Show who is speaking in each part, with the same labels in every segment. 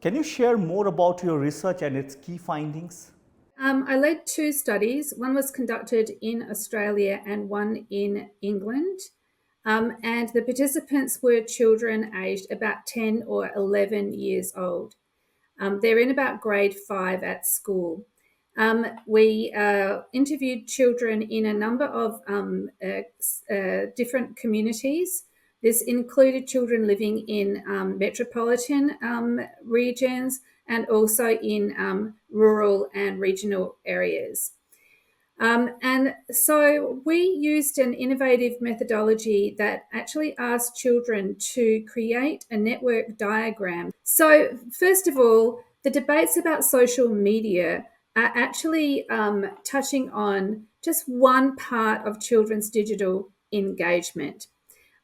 Speaker 1: Can you share more about your research and its key findings?
Speaker 2: I led two studies. One was conducted in Australia and one in England. And the participants were children aged about 10 or 11 years old. They're in about grade 5 at school. We interviewed children in a number of different communities. This included children living in metropolitan regions and also in rural and regional areas. And so we used an innovative methodology that actually asked children to create a network diagram. So, first of all, the debates about social media are actually touching on just one part of children's digital engagement.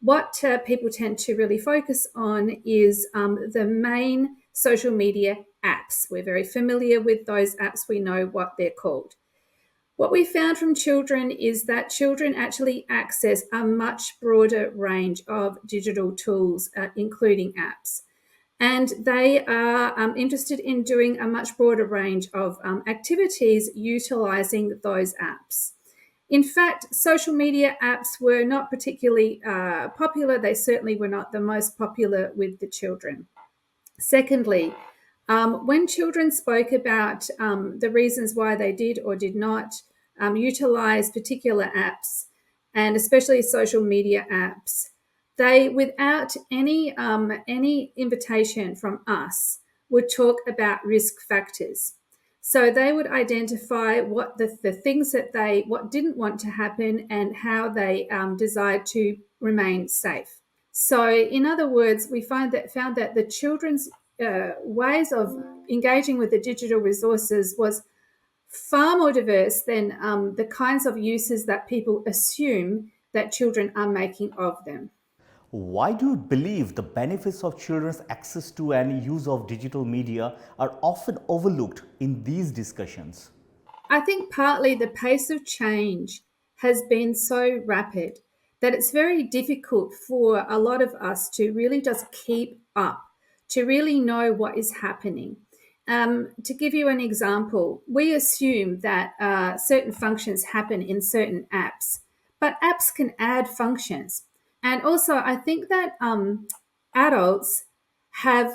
Speaker 2: What people tend to really focus on is the main social media apps. We're very familiar with those apps, we know what they're called. What we found from children is that children actually access a much broader range of digital tools, including apps. And they are interested in doing a much broader range of activities utilizing those apps. In fact, social media apps were not particularly popular. They certainly were not the most popular with the children. Secondly, when children spoke about the reasons why they did or did not utilize particular apps, and especially social media apps, they, without any invitation from us, would talk about risk factors. So they would identify what the things that they what didn't want to happen and how they desired to remain safe. So, in other words, we found that the children's ways of engaging with the digital resources was far more diverse than the kinds of uses that people assume that children are making of them.
Speaker 1: Why do you believe the benefits of children's access to and use of digital media are often overlooked in these discussions?
Speaker 2: I think partly the pace of change has been so rapid that it's very difficult for a lot of us to really just keep up, to really know what is happening. To give you an example, we assume that certain functions happen in certain apps, but apps can add functions. And also, I think that adults have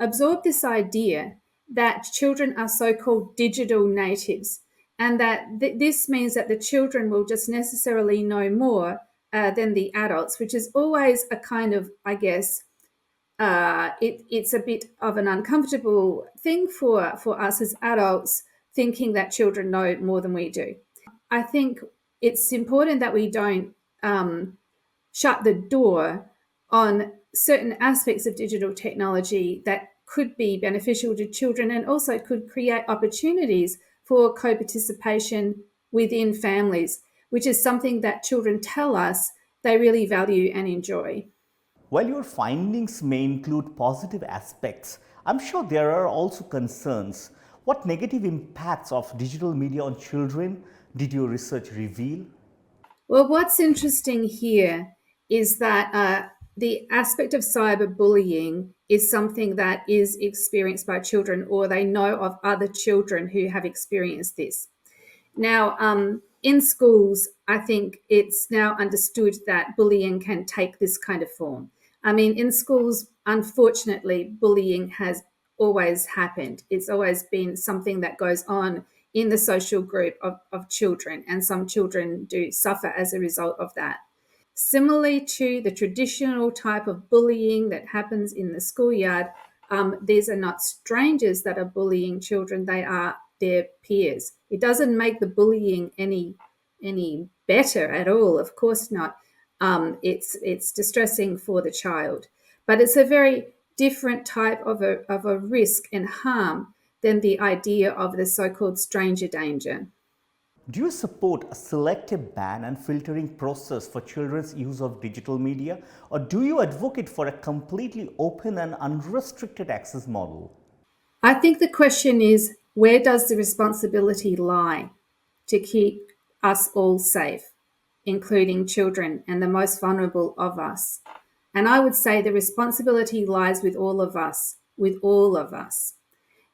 Speaker 2: absorbed this idea that children are so called digital natives, and that this means that the children will just necessarily know more than the adults, which is always a kind of, I guess, it's a bit of an uncomfortable thing for us as adults, thinking that children know more than we do. I think it's important that we don't shut the door on certain aspects of digital technology that could be beneficial to children and also could create opportunities for co participation within families, which is something that children tell us they really value and enjoy.
Speaker 1: While your findings may include positive aspects, I'm sure there are also concerns. What negative impacts of digital media on children did your research reveal?
Speaker 2: Well, what's interesting here is that the aspect of cyberbullying is something that is experienced by children, or they know of other children who have experienced this. Now, in schools, I think it's now understood that bullying can take this kind of form. I mean, in schools, unfortunately, bullying has always happened. It's always been something that goes on in the social group of children, and some children do suffer as a result of that. Similarly to the traditional type of bullying that happens in the schoolyard, these are not strangers that are bullying children, they are their peers. It doesn't make the bullying any better at all, of course not. It's distressing for the child, but it's a very different type of a risk and harm than the idea of the so-called stranger danger.
Speaker 1: Do you support a selective ban and filtering process for children's use of digital media, or do you advocate for a completely open and unrestricted access model?
Speaker 2: I think the question is, where does the responsibility lie to keep us all safe, including children and the most vulnerable of us? And I would say the responsibility lies with all of us, with all of us.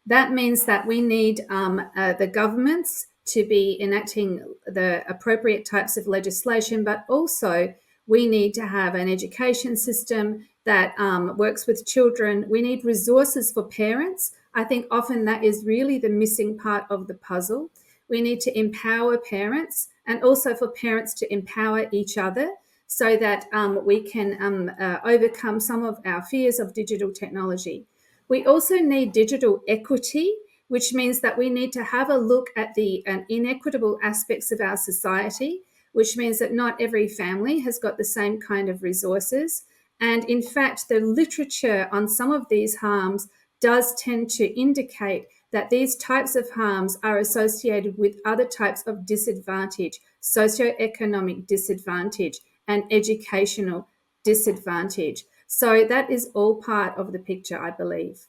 Speaker 2: That means that we need the governments to be enacting the appropriate types of legislation, but also we need to have an education system that works with children. We need resources for parents. I think often that is really the missing part of the puzzle. We need to empower parents and also for parents to empower each other so that we can overcome some of our fears of digital technology. We also need digital equity, which means that we need to have a look at the inequitable aspects of our society, which means that not every family has got the same kind of resources. And in fact, the literature on some of these harms does tend to indicate that these types of harms are associated with other types of disadvantage, socioeconomic disadvantage, and educational disadvantage. So that is all part of the picture, I believe.